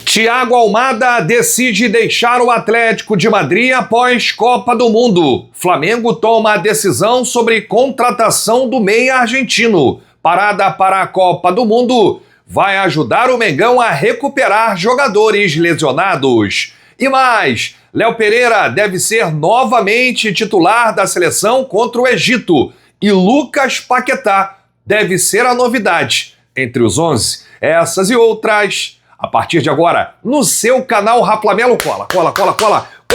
Thiago Almada decide deixar o Atlético de Madrid após Copa do Mundo. Flamengo toma a decisão sobre contratação do meia argentino. Parada para a Copa do Mundo vai ajudar o Mengão a recuperar jogadores lesionados. E mais, Léo Pereira deve ser novamente titular da seleção contra o Egito. E Lucas Paquetá deve ser a novidade entre os 11. Essas e outras, a partir de agora, no seu canal Raflamelo. Cola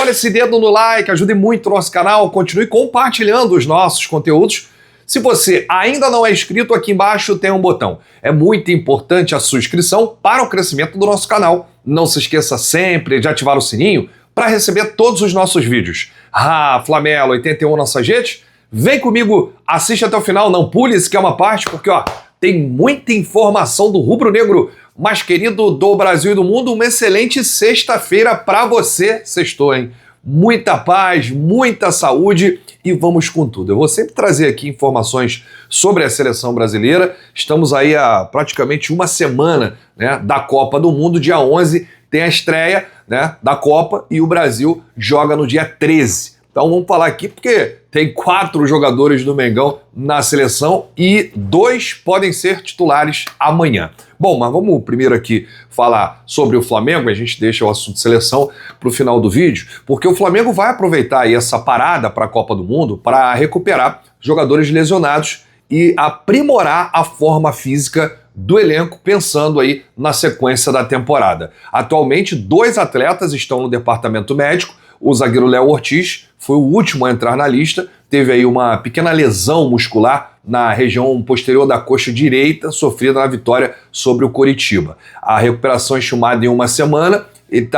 esse dedo no like, ajude muito o nosso canal, continue compartilhando os nossos conteúdos. Se você ainda não é inscrito, aqui embaixo tem um botão. É muito importante a sua inscrição para o crescimento do nosso canal. Não se esqueça sempre de ativar o sininho para receber todos os nossos vídeos. Raflamelo 81 nossas redes. Vem comigo, assiste até o final, não pule se quer uma parte, porque tem muita informação do rubro-negro mais querido do Brasil e do mundo. Uma excelente sexta-feira para você. Sextou, hein? Muita paz, muita saúde e vamos com tudo. Eu vou sempre trazer aqui informações sobre a seleção brasileira. Estamos aí há praticamente uma semana, né, da Copa do Mundo. Dia 11 tem a estreia, né, da Copa e o Brasil joga no dia 13. Então vamos falar aqui porque tem 4 jogadores do Mengão na seleção e 2 podem ser titulares amanhã. Bom, mas vamos primeiro aqui falar sobre o Flamengo, a gente deixa o assunto de seleção para o final do vídeo, porque o Flamengo vai aproveitar aí essa parada para a Copa do Mundo para recuperar jogadores lesionados e aprimorar a forma física do elenco, pensando aí na sequência da temporada. Atualmente, 2 atletas estão no departamento médico. O zagueiro Léo Ortiz foi o último a entrar na lista, teve aí uma pequena lesão muscular na região posterior da coxa direita, sofrida na vitória sobre o Coritiba. A recuperação é estimada em uma semana, ele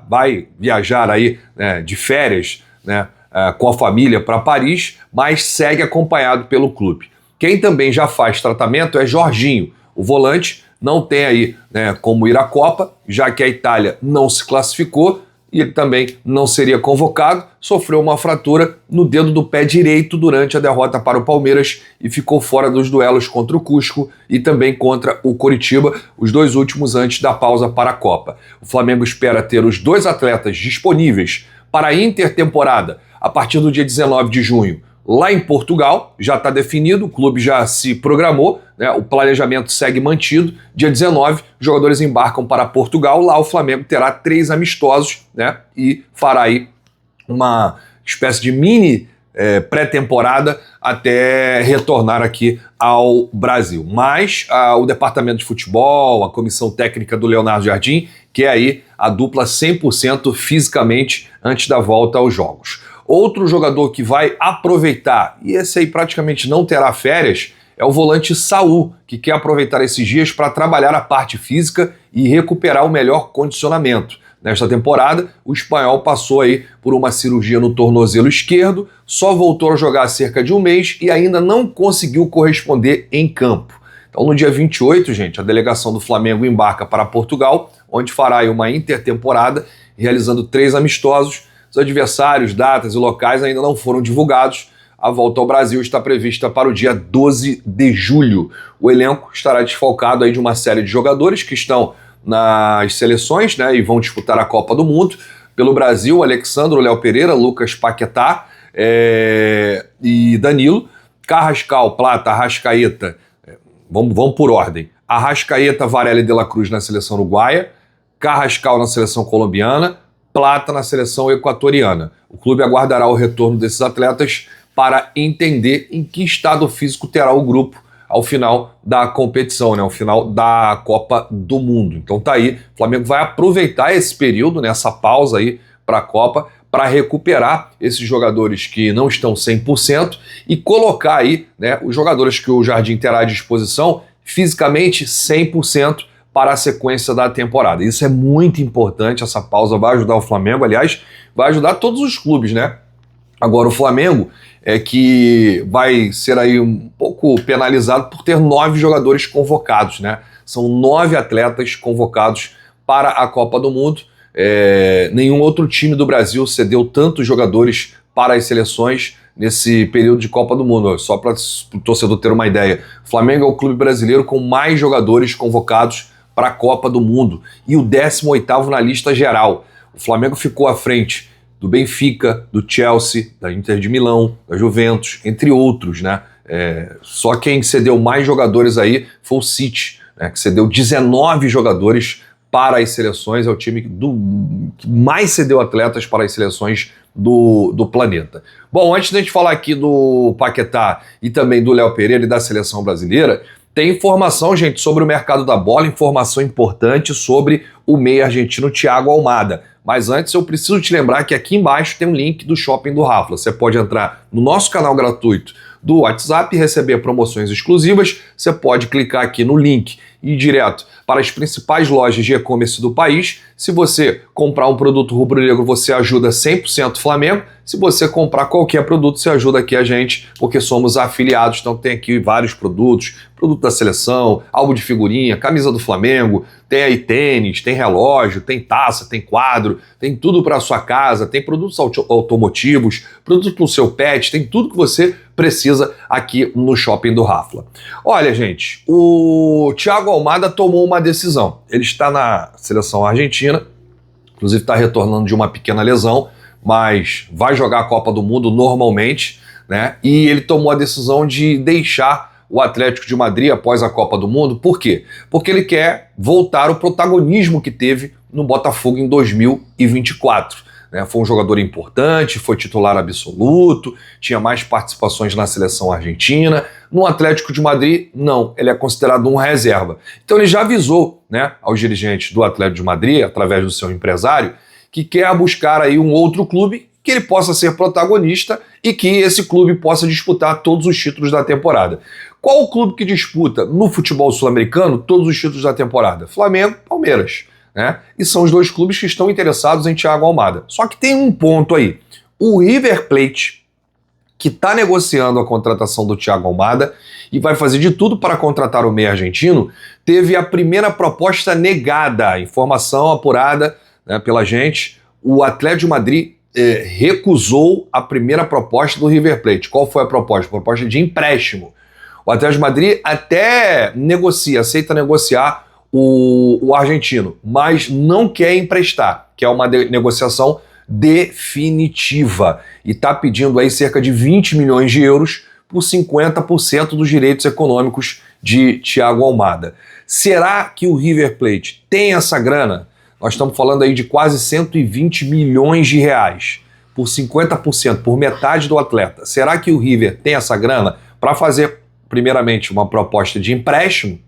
vai viajar aí, né, de férias, né, com a família para Paris, mas segue acompanhado pelo clube. Quem também já faz tratamento é Jorginho, o volante, não tem aí, né, como ir à Copa, já que a Itália não se classificou, e ele também não seria convocado, sofreu uma fratura no dedo do pé direito durante a derrota para o Palmeiras e ficou fora dos duelos contra o Cusco e também contra o Coritiba, os 2 últimos antes da pausa para a Copa. O Flamengo espera ter os 2 atletas disponíveis para a intertemporada a partir do dia 19 de junho, lá em Portugal. Já está definido, o clube já se programou, né? O planejamento segue mantido. Dia 19, os jogadores embarcam para Portugal. Lá o Flamengo terá 3 amistosos, né? E fará aí uma espécie de mini pré-temporada até retornar aqui ao Brasil. Mas o departamento de futebol, a comissão técnica do Leonardo Jardim, quer aí a dupla 100% fisicamente antes da volta aos jogos. Outro jogador que vai aproveitar, e esse aí praticamente não terá férias, é o volante Saul, que quer aproveitar esses dias para trabalhar a parte física e recuperar o melhor condicionamento. Nesta temporada, o espanhol passou aí por uma cirurgia no tornozelo esquerdo, só voltou a jogar há cerca de um mês e ainda não conseguiu corresponder em campo. Então no dia 28, gente, a delegação do Flamengo embarca para Portugal, onde fará aí uma intertemporada, realizando 3 amistosos. Os adversários, datas e locais ainda não foram divulgados. A volta ao Brasil está prevista para o dia 12 de julho. O elenco estará desfalcado aí de uma série de jogadores que estão nas seleções, né, e vão disputar a Copa do Mundo. Pelo Brasil, Alexandro, Léo Pereira, Lucas Paquetá e Danilo. Carrascal, Plata, Arrascaeta, vamos por ordem. Arrascaeta, Varela e De La Cruz na seleção uruguaia. Carrascal na seleção colombiana. Plata na seleção equatoriana. O clube aguardará o retorno desses atletas para entender em que estado físico terá o grupo ao final da competição, né, ao final da Copa do Mundo. Então tá aí, o Flamengo vai aproveitar esse período, né, essa pausa aí para a Copa, para recuperar esses jogadores que não estão 100% e colocar aí, né, os jogadores que o Jardim terá à disposição fisicamente 100%, para a sequência da temporada. Isso é muito importante, essa pausa vai ajudar o Flamengo, aliás, vai ajudar todos os clubes, né? Agora o Flamengo é que vai ser aí um pouco penalizado por ter 9 jogadores convocados, né? São 9 atletas convocados para a Copa do Mundo. Nenhum outro time do Brasil cedeu tantos jogadores para as seleções nesse período de Copa do Mundo. Só para o torcedor ter uma ideia, o Flamengo é o clube brasileiro com mais jogadores convocados para a Copa do Mundo e o 18º na lista geral. O Flamengo ficou à frente do Benfica, do Chelsea, da Inter de Milão, da Juventus, entre outros, né? Só quem cedeu mais jogadores aí foi o City, né? Que cedeu 19 jogadores para as seleções, é o time que mais cedeu atletas para as seleções do planeta. Bom, antes de a gente falar aqui do Paquetá e também do Léo Pereira e da seleção brasileira, tem informação, gente, sobre o mercado da bola, informação importante sobre o meia argentino Thiago Almada. Mas antes eu preciso te lembrar que aqui embaixo tem um link do Shopping do Rafla. Você pode entrar no nosso canal gratuito do WhatsApp e receber promoções exclusivas. Você pode clicar aqui no link e ir direto para as principais lojas de e-commerce do país. Se você comprar um produto rubro-negro, você ajuda 100% Flamengo. Se você comprar qualquer produto, você ajuda aqui a gente, porque somos afiliados. Então tem aqui vários produtos, produto da seleção, álbum de figurinha, camisa do Flamengo, tem aí tênis, tem relógio, tem taça, tem quadro, tem tudo para a sua casa, tem produtos automotivos, produto para o seu pet, tem tudo que você precisa aqui no Shopping do Rafla. Olha, gente, o Thiago Almada tomou uma decisão. Ele está na seleção argentina, inclusive está retornando de uma pequena lesão, mas vai jogar a Copa do Mundo normalmente, né? E ele tomou a decisão de deixar o Atlético de Madrid após a Copa do Mundo. Por quê? Porque ele quer voltar ao protagonismo que teve no Botafogo em 2024. Foi um jogador importante, foi titular absoluto, tinha mais participações na seleção argentina. No Atlético de Madrid, não, ele é considerado um reserva. Então ele já avisou, né, aos dirigentes do Atlético de Madrid, através do seu empresário, que quer buscar aí um outro clube que ele possa ser protagonista e que esse clube possa disputar todos os títulos da temporada. Qual o clube que disputa no futebol sul-americano todos os títulos da temporada? Flamengo, Palmeiras, né? E são os dois clubes que estão interessados em Thiago Almada. Só que tem um ponto aí. O River Plate, que está negociando a contratação do Thiago Almada e vai fazer de tudo para contratar o meia argentino, teve a primeira proposta negada, informação apurada, né, pela gente. O Atlético de Madrid recusou a primeira proposta do River Plate. Qual foi a proposta? Proposta de empréstimo. O Atlético de Madrid até aceita negociar o argentino, mas não quer emprestar, que é uma negociação definitiva. E está pedindo aí cerca de 20 milhões de euros por 50% dos direitos econômicos de Thiago Almada. Será que o River Plate tem essa grana? Nós estamos falando aí de quase 120 milhões de reais por 50%, por metade do atleta. Será que o River tem essa grana para fazer, primeiramente, uma proposta de empréstimo?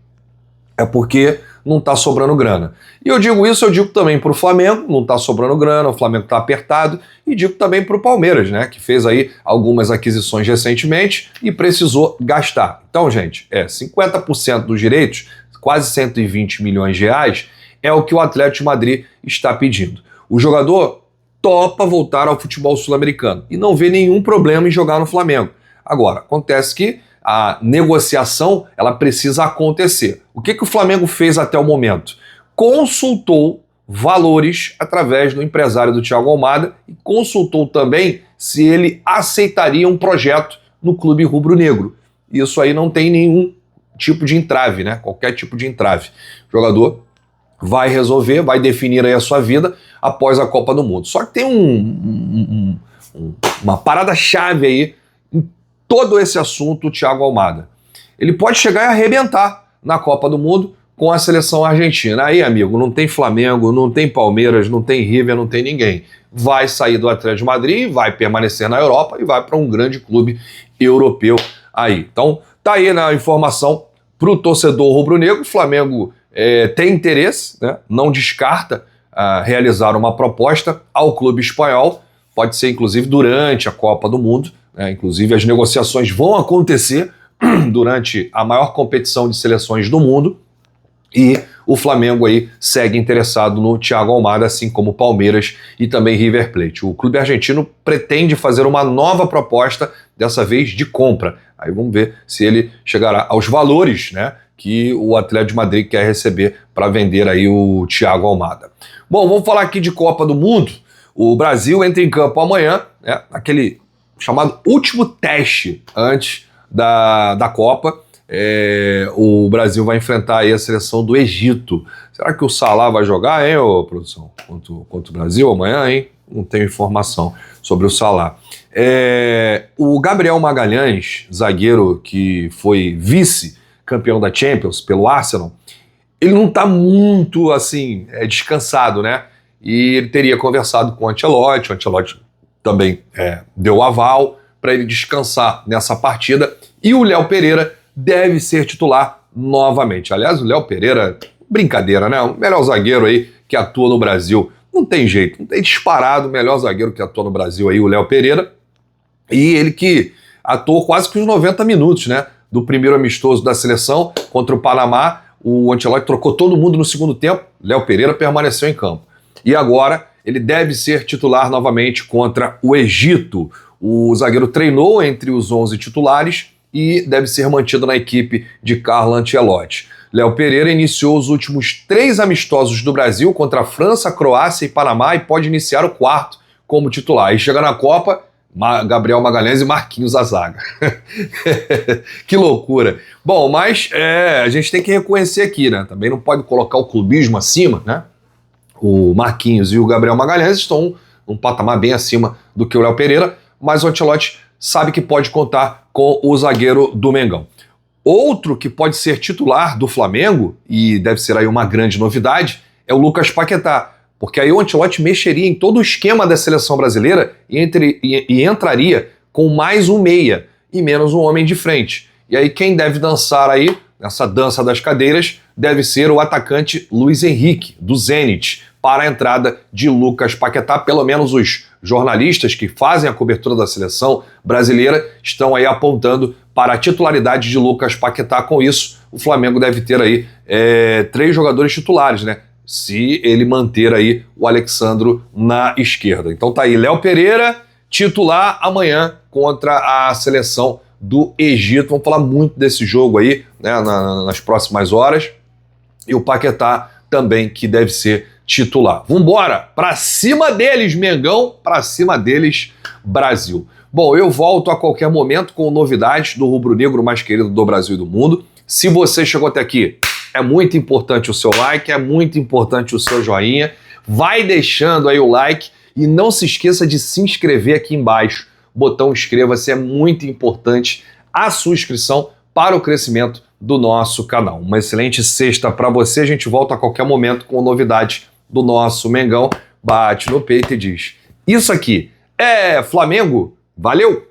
É porque não está sobrando grana. E eu digo também para o Flamengo, não está sobrando grana, o Flamengo está apertado, e digo também para o Palmeiras, né, que fez aí algumas aquisições recentemente e precisou gastar. Então, gente, 50% dos direitos, quase 120 milhões de reais, é o que o Atlético de Madrid está pedindo. O jogador topa voltar ao futebol sul-americano e não vê nenhum problema em jogar no Flamengo. Agora, acontece que a negociação ela precisa acontecer. O que o Flamengo fez até o momento? Consultou valores através do empresário do Thiago Almada e consultou também se ele aceitaria um projeto no clube rubro-negro. Isso aí não tem nenhum tipo de entrave, né? Qualquer tipo de entrave. O jogador vai resolver, vai definir aí a sua vida após a Copa do Mundo. Só que tem uma parada-chave aí em todo esse assunto, o Thiago Almada. Ele pode chegar e arrebentar na Copa do Mundo com a seleção argentina. Aí, amigo, não tem Flamengo, não tem Palmeiras, não tem River, não tem ninguém. Vai sair do Atlético de Madrid, vai permanecer na Europa e vai para um grande clube europeu aí. Então, tá aí na informação para o torcedor rubro-negro. O Flamengo tem interesse, né? Não descarta realizar uma proposta ao clube espanhol, pode ser inclusive durante a Copa do Mundo, né? Inclusive as negociações vão acontecer durante a maior competição de seleções do mundo e o Flamengo aí segue interessado no Thiago Almada, assim como o Palmeiras e também River Plate. O clube argentino pretende fazer uma nova proposta, dessa vez de compra. Aí vamos ver se ele chegará aos valores, né, que o Atlético de Madrid quer receber para vender aí o Thiago Almada. Bom, vamos falar aqui de Copa do Mundo. O Brasil entra em campo amanhã, né, aquele chamado último teste antes da Copa. o Brasil vai enfrentar aí a seleção do Egito. Será que o Salah vai jogar, hein, ô produção? Contra o Brasil amanhã, hein? Não tenho informação sobre o Salah. O Gabriel Magalhães, zagueiro que foi vice-campeão da Champions pelo Arsenal, ele não está muito, assim, descansado, né? E ele teria conversado com o Ancelotti também deu aval para ele descansar nessa partida. E o Léo Pereira deve ser titular novamente. Aliás, o Léo Pereira, brincadeira, né? O melhor zagueiro aí que atua no Brasil. Não tem jeito, não tem disparado o melhor zagueiro que atua no Brasil aí, o Léo Pereira. E ele que atuou quase que os 90 minutos, né? Do primeiro amistoso da seleção contra o Panamá. O Ancelotti trocou todo mundo no segundo tempo. Léo Pereira permaneceu em campo. E agora ele deve ser titular novamente contra o Egito. O zagueiro treinou entre os 11 titulares e deve ser mantido na equipe de Carlo Ancelotti. Léo Pereira iniciou os últimos 3 amistosos do Brasil contra a França, Croácia e Panamá e pode iniciar o 4º como titular. E chega na Copa, Gabriel Magalhães e Marquinhos a zaga. Que loucura. Bom, mas a gente tem que reconhecer aqui, né? Também não pode colocar o clubismo acima, né? O Marquinhos e o Gabriel Magalhães estão num patamar bem acima do que o Léo Pereira, mas o Ancelotti sabe que pode contar com o zagueiro do Mengão. Outro que pode ser titular do Flamengo, e deve ser aí uma grande novidade, é o Lucas Paquetá, porque aí o Ancelotti mexeria em todo o esquema da seleção brasileira e entraria com mais um meia e menos um homem de frente. E aí quem deve dançar aí, nessa dança das cadeiras, deve ser o atacante Luiz Henrique, do Zenit, para a entrada de Lucas Paquetá. Pelo menos os jornalistas que fazem a cobertura da seleção brasileira estão aí apontando para a titularidade de Lucas Paquetá. Com isso, o Flamengo deve ter aí 3 jogadores titulares, né? Se ele manter aí o Alexandro na esquerda. Então tá aí, Léo Pereira, titular amanhã contra a seleção do Egito. Vamos falar muito desse jogo aí, né, nas próximas horas. E o Paquetá também, que deve ser titular. Vambora! Pra cima deles, Mengão! Pra cima deles, Brasil. Bom, eu volto a qualquer momento com novidades do rubro-negro mais querido do Brasil e do mundo. Se você chegou até aqui, é muito importante o seu like, é muito importante o seu joinha. Vai deixando aí o like e não se esqueça de se inscrever aqui embaixo. O botão inscreva-se é muito importante a sua inscrição para o crescimento do nosso canal. Uma excelente sexta para você. A gente volta a qualquer momento com novidades do nosso Mengão. Bate no peito e diz: isso aqui é Flamengo. Valeu!